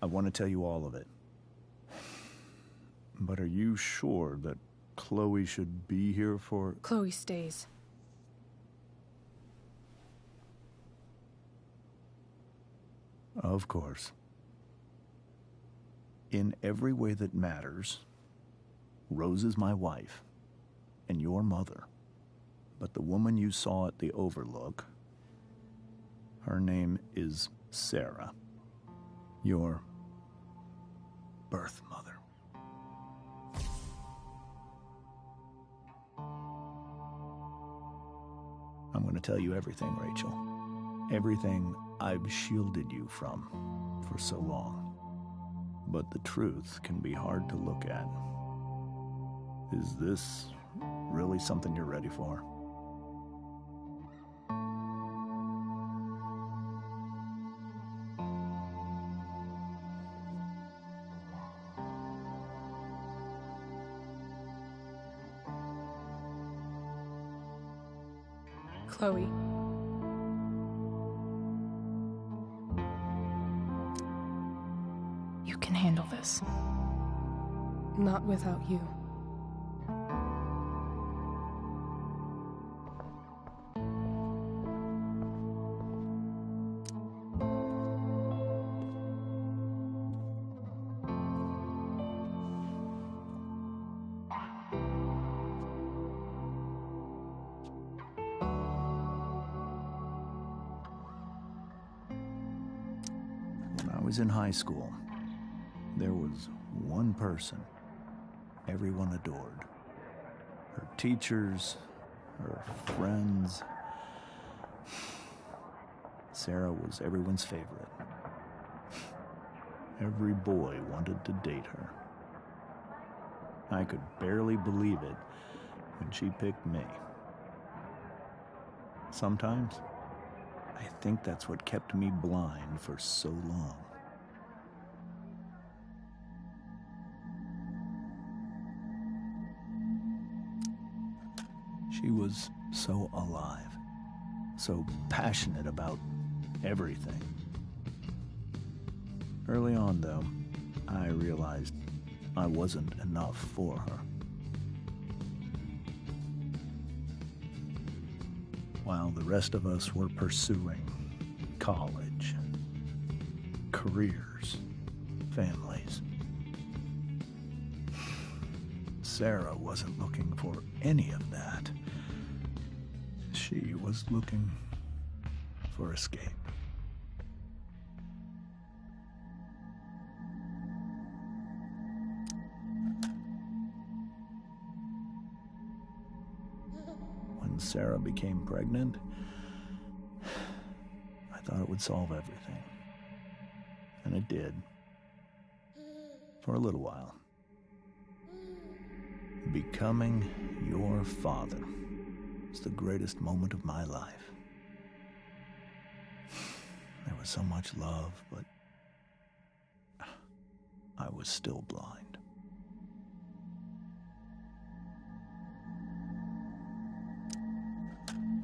I want to tell you all of it. But are you sure that Chloe should be here for... Chloe stays. Of course. In every way that matters, Rose is my wife and your mother. But the woman you saw at the Overlook, her name is Sarah, your birth mother. I'm going to tell you everything, Rachel. Everything I've shielded you from for so long. But the truth can be hard to look at. Is this really something you're ready for? Chloe. You can handle this. Not without you. When I was in high school, there was one person everyone adored. Her teachers, her friends. Sarah was everyone's favorite. Every boy wanted to date her. I could barely believe it when she picked me. Sometimes, I think that's what kept me blind for so long. She was so alive, so passionate about everything. Early on, though, I realized I wasn't enough for her. While the rest of us were pursuing college, careers, families, Sarah wasn't looking for any of that. She was looking for escape. When Sarah became pregnant, I thought it would solve everything. And it did. For a little while. Becoming your father was the greatest moment of my life. There was so much love, but I was still blind.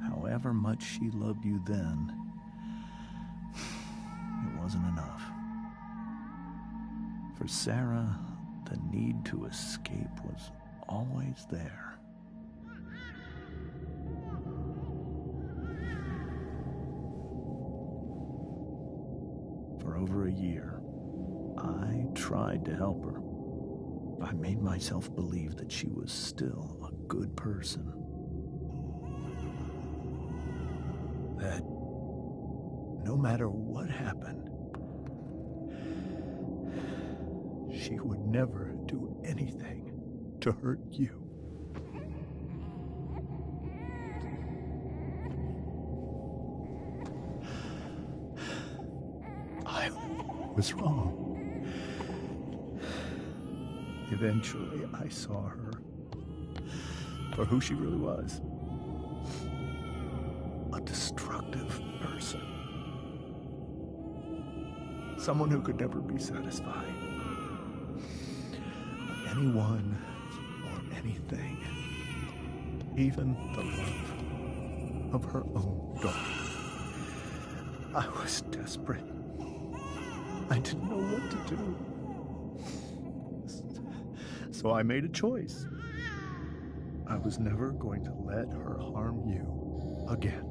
However much she loved you then, it wasn't enough. For Sarah, the need to escape was always there. For over a year, I tried to help her. I made myself believe that she was still a good person. That no matter what happened, she would never do anything to hurt you. I was wrong. Eventually, I saw her for who she really was. A destructive person. Someone who could never be satisfied. Anyone or anything. Even the love of her own daughter. I was desperate. I didn't know what to do. So I made a choice. I was never going to let her harm you again.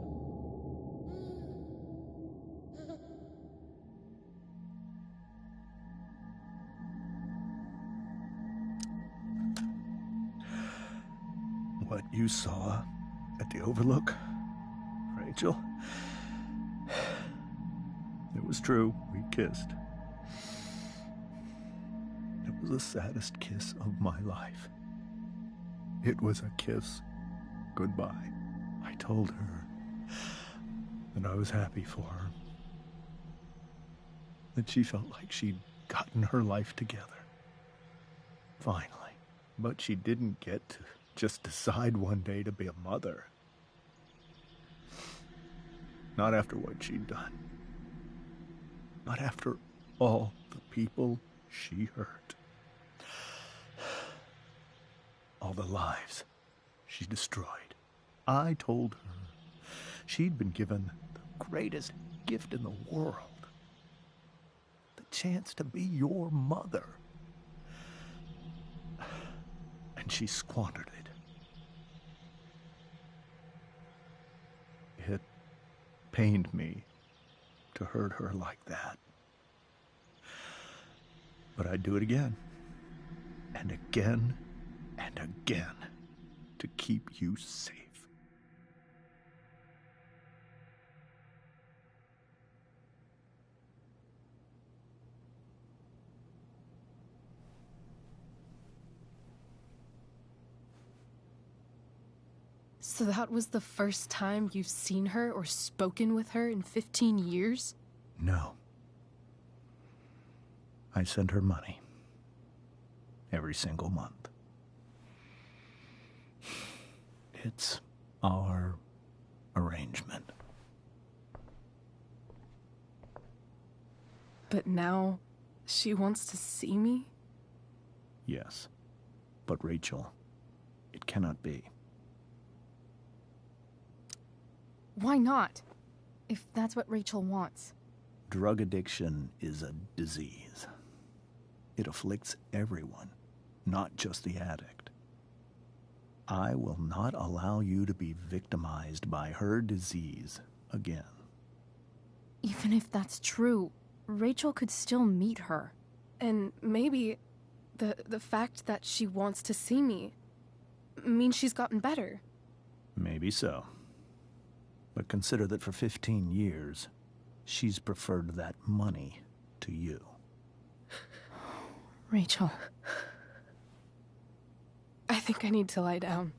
What you saw at the Overlook, Rachel, it was true. We kissed. It was the saddest kiss of my life. It was a kiss goodbye. I told her that I was happy for her, that she felt like she'd gotten her life together. Finally. But she didn't get to just decide one day to be a mother. Not after what she'd done. Not after all the people she hurt. All the lives she destroyed. I told her she'd been given the greatest gift in the world. The chance to be your mother. And she squandered it. It pained me to hurt her like that. But I'd do it again, and again, and again, to keep you safe. So that was the first time you've seen her or spoken with her in 15 years? No. I sent her money. Every single month. It's our arrangement. But now, she wants to see me? Yes. But Rachel, it cannot be. Why not? If that's what Rachel wants. Drug addiction is a disease. It afflicts everyone, not just the addict. I will not allow you to be victimized by her disease again. Even if that's true, Rachel could still meet her. And maybe the fact that she wants to see me means she's gotten better. Maybe so. But consider that for 15 years, she's preferred that money to you. Rachel. I think I need to lie down.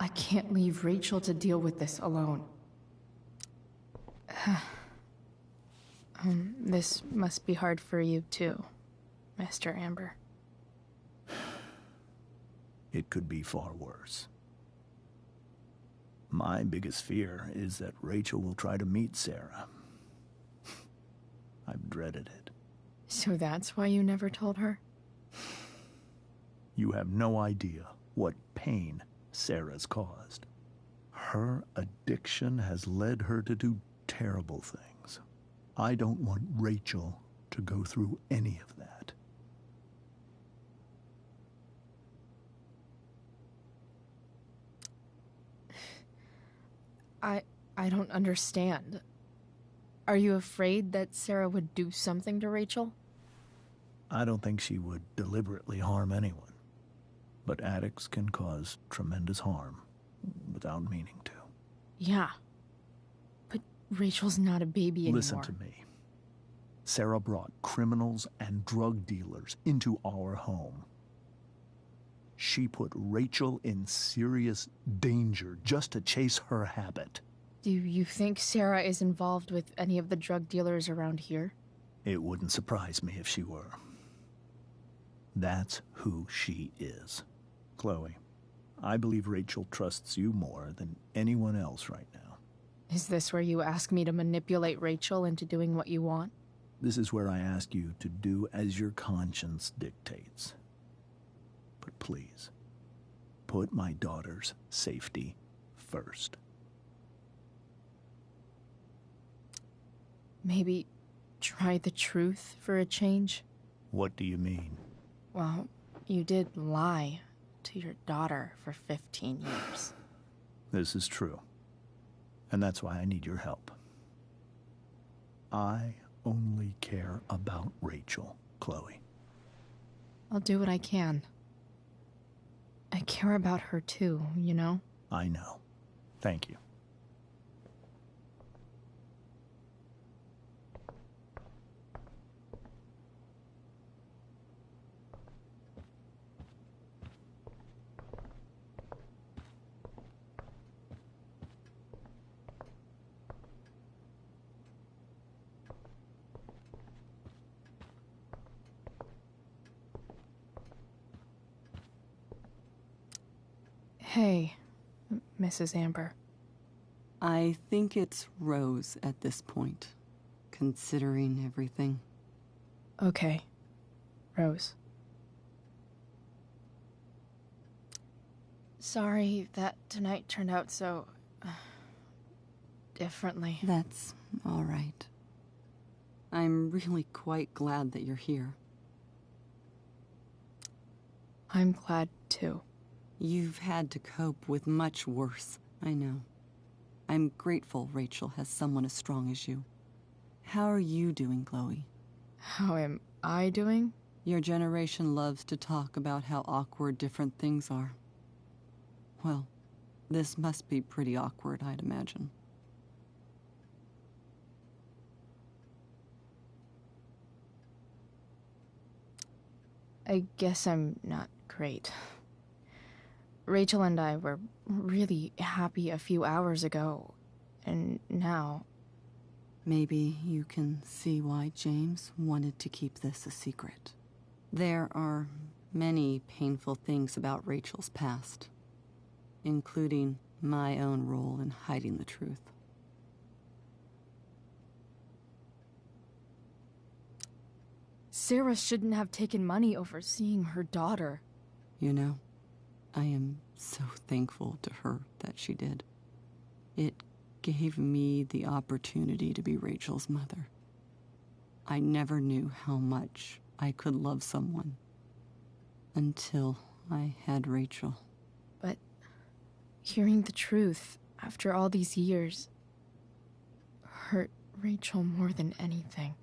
I can't leave Rachel to deal with this alone. This must be hard for you too, Mr. Amber. It could be far worse. My biggest fear is that Rachel will try to meet Sarah. I've dreaded it. So that's why you never told her? You have no idea what pain Sarah's caused. Her addiction has led her to do terrible things. I don't want Rachel to go through any of that. I don't understand. Are you afraid that Sarah would do something to Rachel? I don't think she would deliberately harm anyone. But addicts can cause tremendous harm without meaning to. Yeah. But Rachel's not a baby anymore. Listen to me. Sarah brought criminals and drug dealers into our home. She put Rachel in serious danger just to chase her habit. Do you think Sarah is involved with any of the drug dealers around here? It wouldn't surprise me if she were. That's who she is. Chloe, I believe Rachel trusts you more than anyone else right now. Is this where you ask me to manipulate Rachel into doing what you want? This is where I ask you to do as your conscience dictates. But please, put my daughter's safety first. Maybe try the truth for a change? What do you mean? Well, you did lie to your daughter for 15 years. This is true. And that's why I need your help. I only care about Rachel, Chloe. I'll do what I can. I care about her too, you know? I know. Thank you. Hey, Mrs. Amber. I think it's Rose at this point, considering everything. Okay, Rose. Sorry that tonight turned out so... differently. That's all right. I'm really quite glad that you're here. I'm glad too. You've had to cope with much worse, I know. I'm grateful Rachel has someone as strong as you. How are you doing, Chloe? How am I doing? Your generation loves to talk about how awkward different things are. Well, this must be pretty awkward, I'd imagine. I guess I'm not great. Rachel and I were really happy a few hours ago, and now... Maybe you can see why James wanted to keep this a secret. There are many painful things about Rachel's past, including my own role in hiding the truth. Sarah shouldn't have taken money over seeing her daughter. You know, I am so thankful to her that she did. It gave me the opportunity to be Rachel's mother. I never knew how much I could love someone until I had Rachel. But hearing the truth after all these years hurt Rachel more than anything.